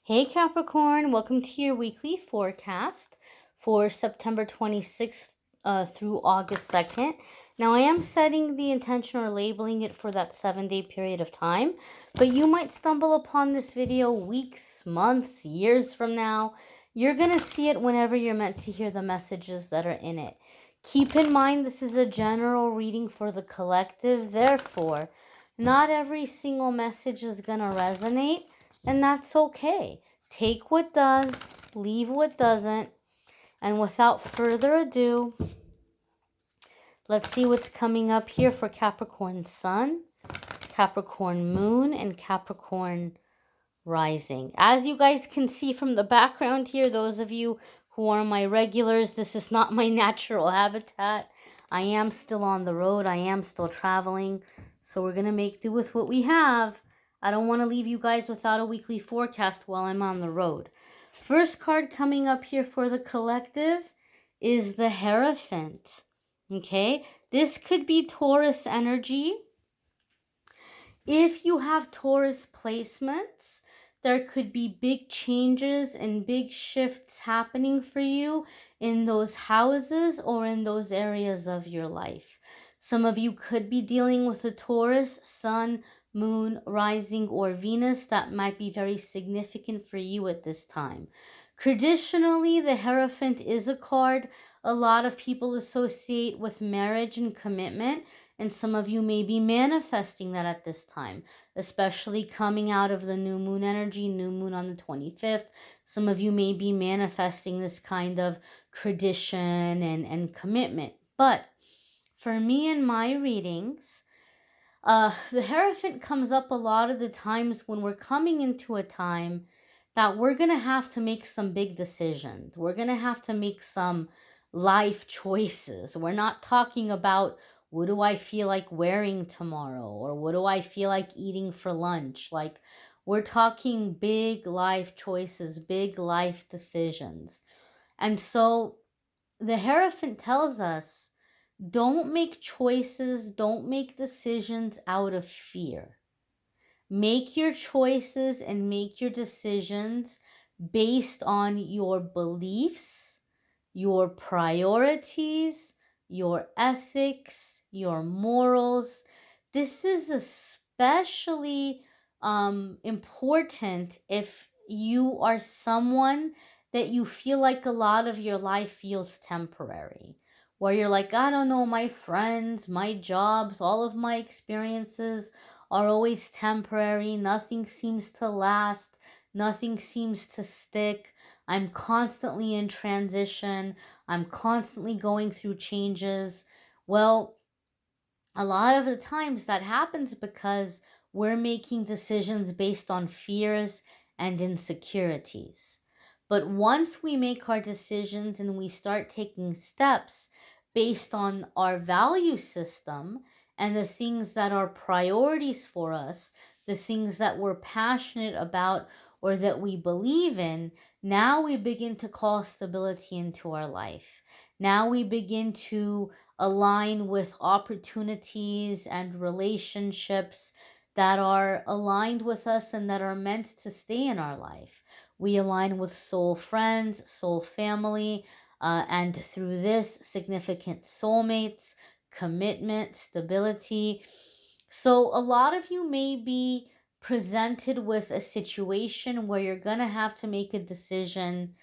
Hey Capricorn, welcome to your weekly forecast for September 26th through August 2nd. Now, I am setting the intention or labeling it for that 7-day period of time, but you might stumble upon this video weeks, months, years from now. You're going to see it whenever you're meant to hear the messages that are in it. Keep in mind, this is a general reading for the collective. Therefore, not every single message is going to resonate. And that's okay. Take what does, leave what doesn't. And without further ado, let's see what's coming up here for Capricorn Sun, Capricorn Moon, and Capricorn Rising. As you guys can see from the background here, those of you who are my regulars, this is not my natural habitat. I am still on the road. I am still traveling. So we're going to make do with what we have. I don't want to leave you guys without a weekly forecast while I'm on the road. First card coming up here for the collective is the Hierophant. Okay, this could be Taurus energy. If you have Taurus placements, there could be big changes and big shifts happening for you in those houses or in those areas of your life. Some of you could be dealing with a Taurus, Sun, Moon, Rising, or Venus that might be very significant for you at this time. Traditionally, the Hierophant is a card a lot of people associate with marriage and commitment, and some of you may be manifesting that at this time, especially coming out of the new moon energy, new moon on the 25th. Some of you may be manifesting this kind of tradition and commitment. But for me in my readings, the Hierophant comes up a lot of the times when we're coming into a time that we're going to have to make some big decisions. We're going to have to make some life choices. We're not talking about what do I feel like wearing tomorrow or what do I feel like eating for lunch. Like, we're talking big life choices, big life decisions. And so the Hierophant tells us, don't make choices, don't make decisions out of fear. Make your choices and make your decisions based on your beliefs, your priorities, your ethics, your morals. This is especially important if you are someone that you feel like a lot of your life feels temporary, where you're like, I don't know, my friends, my jobs, all of my experiences are always temporary. Nothing seems to last. Nothing seems to stick. I'm constantly in transition. I'm constantly going through changes. Well, a lot of the times that happens because we're making decisions based on fears and insecurities. But once we make our decisions and we start taking steps based on our value system and the things that are priorities for us, the things that we're passionate about or that we believe in, now we begin to call stability into our life. Now we begin to align with opportunities and relationships that are aligned with us and that are meant to stay in our life. We align with soul friends, soul family, and through this, significant soulmates, commitment, stability. So a lot of you may be presented with a situation where you're going to have to make a decision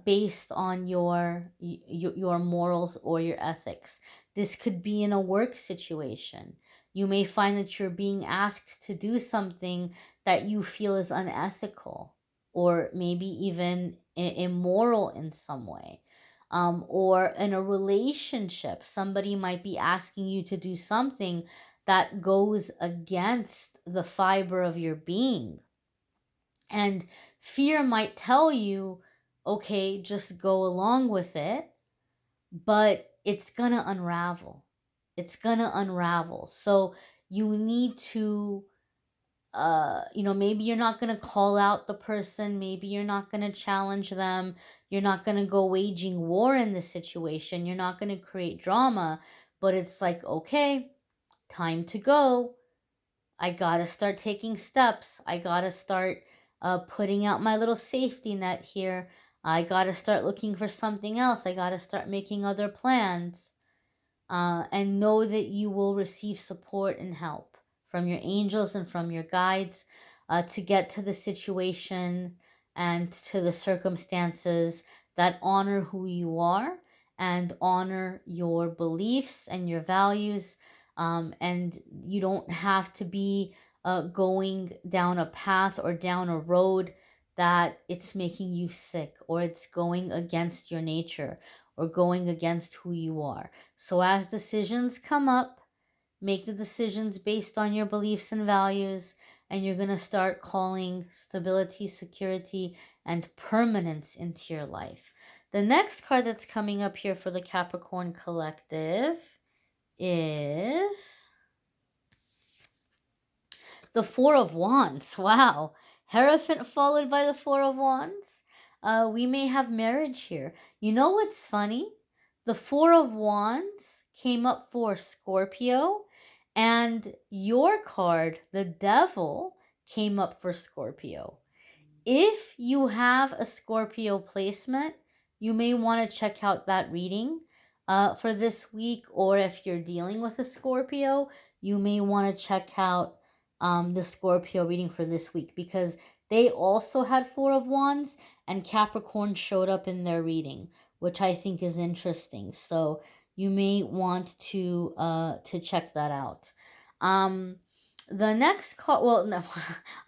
based on your morals or your ethics. This could be in a work situation. You may find that you're being asked to do something that you feel is unethical or maybe even immoral in some way. Or in a relationship, somebody might be asking you to do something that goes against the fiber of your being. And fear might tell you, okay, just go along with it, but it's going to unravel. It's going to unravel. So you need to, maybe you're not going to call out the person. Maybe you're not going to challenge them. You're not going to go waging war in this situation. You're not going to create drama. But it's like, okay, time to go. I got to start taking steps. I got to start putting out my little safety net here. I got to start looking for something else. I got to start making other plans. And know that you will receive support and help from your angels and from your guides to get to the situation and to the circumstances that honor who you are and honor your beliefs and your values. And you don't have to be going down a path or down a road that it's making you sick or it's going against your nature or going against who you are. So as decisions come up, make the decisions based on your beliefs and values, and you're going to start calling stability, security, and permanence into your life. The next card that's coming up here for the Capricorn Collective is the Four of Wands. Wow. Hierophant followed by the Four of Wands. We may have marriage here. You know what's funny? The Four of Wands came up for Scorpio, and your card, the Devil, came up for Scorpio. If you have a Scorpio placement, you may want to check out that reading for this week, or if you're dealing with a Scorpio, you may want to check out the Scorpio reading for this week, because they also had Four of Wands and Capricorn showed up in their reading, which I think is interesting. So you may want to check that out. The next card, well, no,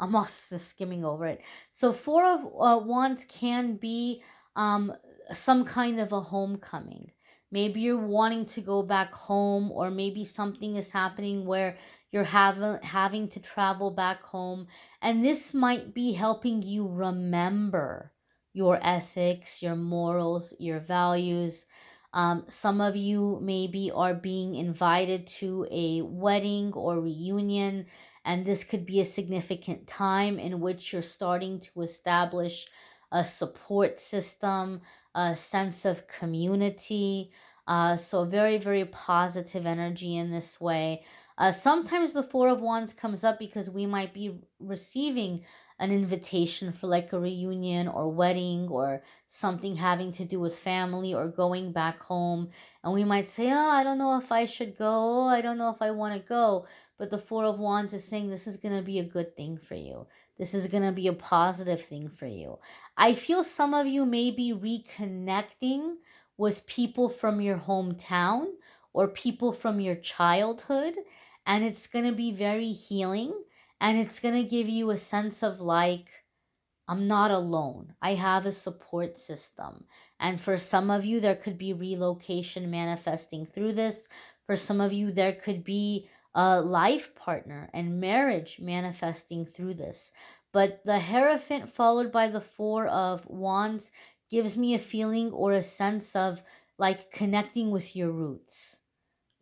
I'm also skimming over it. So Four of Wands can be some kind of a homecoming. Maybe you're wanting to go back home, or maybe something is happening where you're having to travel back home. And this might be helping you remember your ethics, your morals, your values. Some of you maybe are being invited to a wedding or reunion, and this could be a significant time in which you're starting to establish a support system, a sense of community. So very, very positive energy in this way. Sometimes the Four of Wands comes up because we might be receiving an invitation for like a reunion or wedding or something having to do with family or going back home. And we might say, oh, I don't know if I should go. Oh, I don't know if I want to go. But the Four of Wands is saying this is going to be a good thing for you. This is going to be a positive thing for you. I feel some of you may be reconnecting with people from your hometown or people from your childhood. And it's going to be very healing. And it's going to give you a sense of like, I'm not alone. I have a support system. And for some of you, there could be relocation manifesting through this. For some of you, there could be a life partner and marriage manifesting through this. But the Hierophant followed by the Four of Wands gives me a feeling or a sense of like connecting with your roots,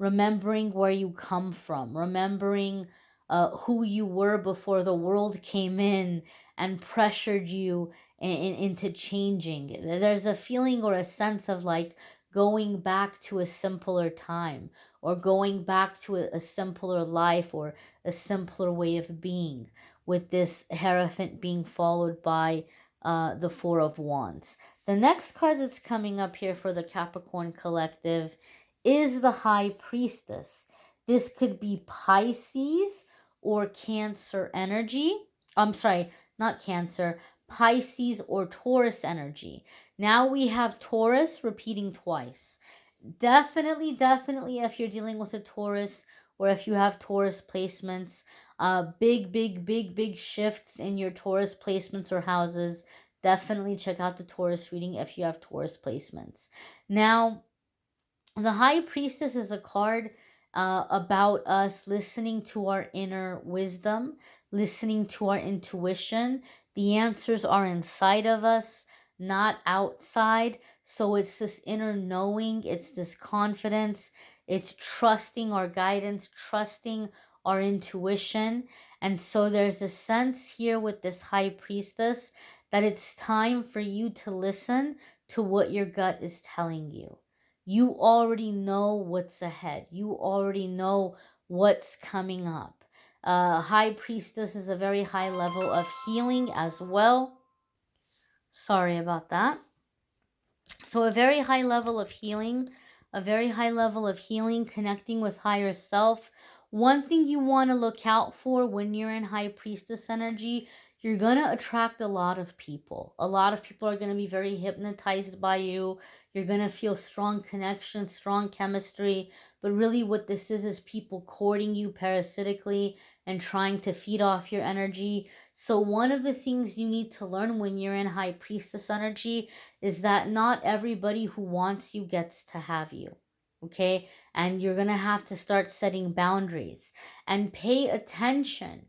remembering where you come from, remembering who you were before the world came in and pressured you into changing. There's a feeling or a sense of like going back to a simpler time, or going back to a simpler life, or a simpler way of being, with this Hierophant being followed by the Four of Wands. The next card that's coming up here for the Capricorn Collective is the High Priestess. This could be Pisces or Cancer energy. I'm sorry, not Cancer, Pisces or Taurus energy. Now we have Taurus repeating twice. Definitely, if you're dealing with a Taurus, or if you have Taurus placements, big shifts in your Taurus placements or houses. Definitely check out the Taurus reading if you have Taurus placements. Now, the High Priestess is a card about us listening to our inner wisdom, listening to our intuition. The answers are inside of us, not outside. So it's this inner knowing, it's this confidence, it's trusting our guidance, trusting our intuition. And so there's a sense here with this High Priestess that it's time for you to listen to what your gut is telling you. You already know what's ahead. You already know what's coming up. High Priestess is a very high level of healing as well. Sorry about that. So a very high level of healing, a very high level of healing, connecting with higher self. One thing you want to look out for when you're in High Priestess energy, you're going to attract a lot of people. A lot of people are going to be very hypnotized by you. You're going to feel strong connection, strong chemistry. But really what this is people courting you parasitically and trying to feed off your energy. So one of the things you need to learn when you're in High Priestess energy is that not everybody who wants you gets to have you. Okay? And you're going to have to start setting boundaries and pay attention.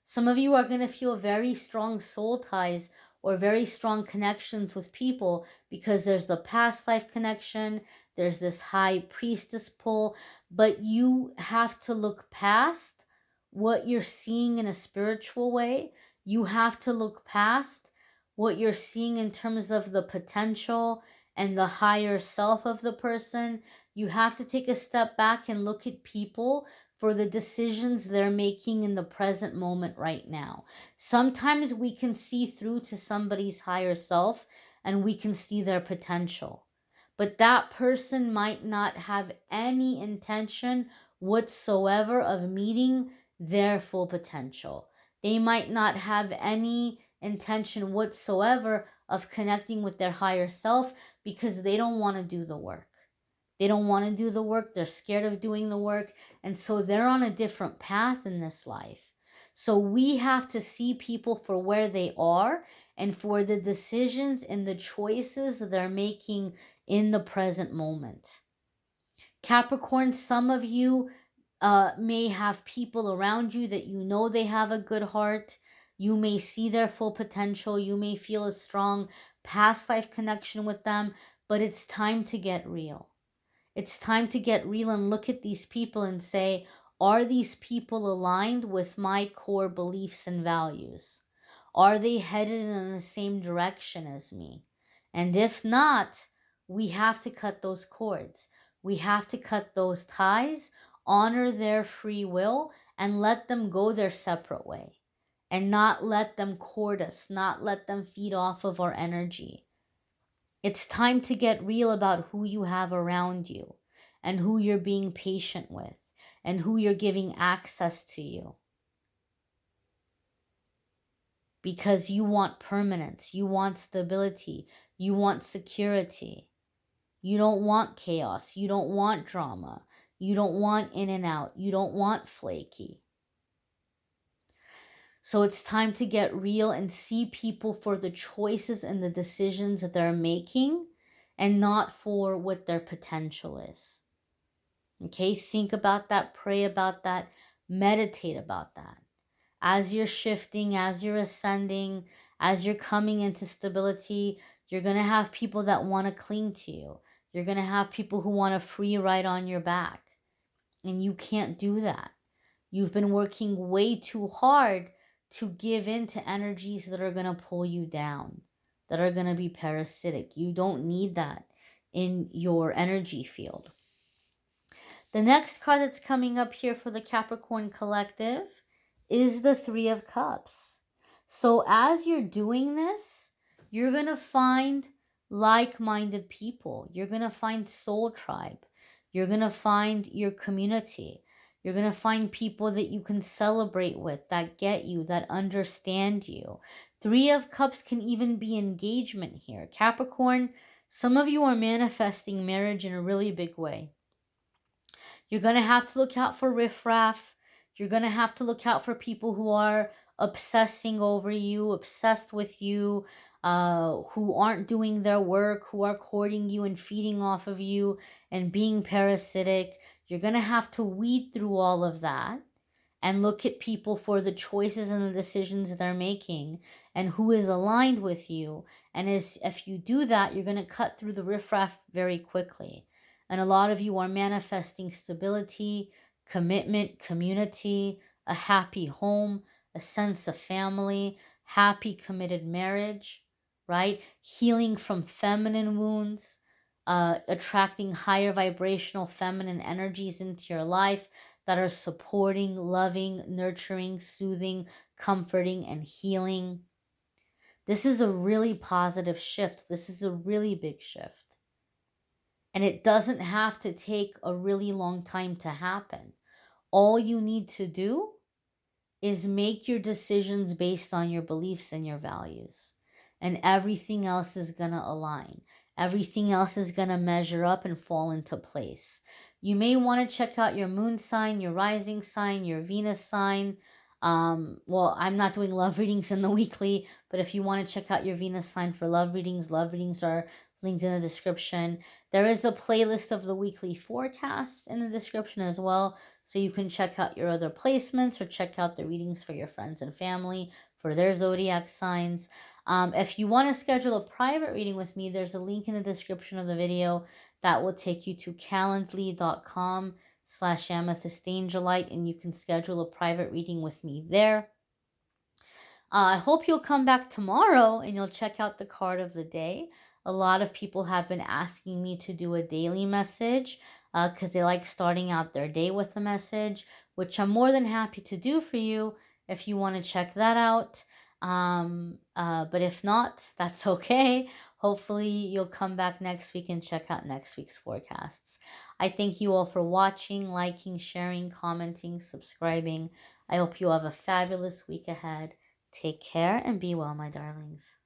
Some of you are going to feel very strong soul ties or very strong connections with people because there's the past life connection, there's this High Priestess pull, but you have to look past what you're seeing in a spiritual way. You have to look past what you're seeing in terms of the potential and the higher self of the person. You have to take a step back and look at people for the decisions they're making in the present moment right now. Sometimes we can see through to somebody's higher self and we can see their potential. But that person might not have any intention whatsoever of meeting their full potential. They might not have any intention whatsoever of connecting with their higher self because they don't want to do the work. They don't want to do the work. They're scared of doing the work. And so they're on a different path in this life. So we have to see people for where they are and for the decisions and the choices they're making in the present moment. Capricorn, some of you may have people around you that you know they have a good heart. You may see their full potential. You may feel a strong past life connection with them, but it's time to get real. It's time to get real and look at these people and say, are these people aligned with my core beliefs and values? Are they headed in the same direction as me? And if not, we have to cut those cords. We have to cut those ties, honor their free will, and let them go their separate way. And not let them court us, not let them feed off of our energy. It's time to get real about who you have around you and who you're being patient with and who you're giving access to you. Because you want permanence, you want stability, you want security. You don't want chaos, you don't want drama, you don't want in and out, you don't want flaky. So it's time to get real and see people for the choices and the decisions that they're making and not for what their potential is. Okay, think about that, pray about that, meditate about that. As you're shifting, as you're ascending, as you're coming into stability, you're going to have people that want to cling to you. You're going to have people who want a free ride on your back. And you can't do that. You've been working way too hard to give in to energies that are going to pull you down, that are going to be parasitic. You don't need that in your energy field. The next card that's coming up here for the Capricorn collective is the Three of Cups. So as you're doing this, you're going to find like-minded people. You're going to find soul tribe. You're going to find your community. You're going to find people that you can celebrate with, that get you, that understand you. Three of Cups can even be engagement here. Capricorn, some of you are manifesting marriage in a really big way. You're going to have to look out for riffraff. You're going to have to look out for people who are obsessing over you, obsessed with you, who aren't doing their work, who are courting you and feeding off of you and being parasitic. You're going to have to weed through all of that and look at people for the choices and the decisions they're making and who is aligned with you. And if you do that, you're going to cut through the riffraff very quickly. And a lot of you are manifesting stability, commitment, community, a happy home, a sense of family, happy committed marriage, right? Healing from feminine wounds, attracting higher vibrational feminine energies into your life. that are supporting, loving, nurturing, soothing, comforting, and healing. This is a really positive shift. This is a really big shift. And it doesn't have to take a really long time to happen. All you need to do is make your decisions based on your beliefs and your values. And everything else is going to align. Everything else is going to measure up and fall into place. You may want to check out your moon sign, your rising sign, your Venus sign. Well, I'm not doing love readings in the weekly, but if you want to check out your Venus sign for love readings are linked in the description. There is a playlist of the weekly forecast in the description as well, so you can check out your other placements or check out the readings for your friends and family for their zodiac signs. If you want to schedule a private reading with me, there's a link in the description of the video that will take you to calendly.com/amethystangelite, and you can schedule a private reading with me there. I hope you'll come back tomorrow and you'll check out the card of the day. A lot of people have been asking me to do a daily message because they like starting out their day with a message, which I'm more than happy to do for you if you want to check that out. But if not, that's okay. Hopefully you'll come back next week and check out next week's forecasts. I thank you all for watching, liking, sharing, commenting, subscribing. I hope you have a fabulous week ahead. Take care and be well, my darlings.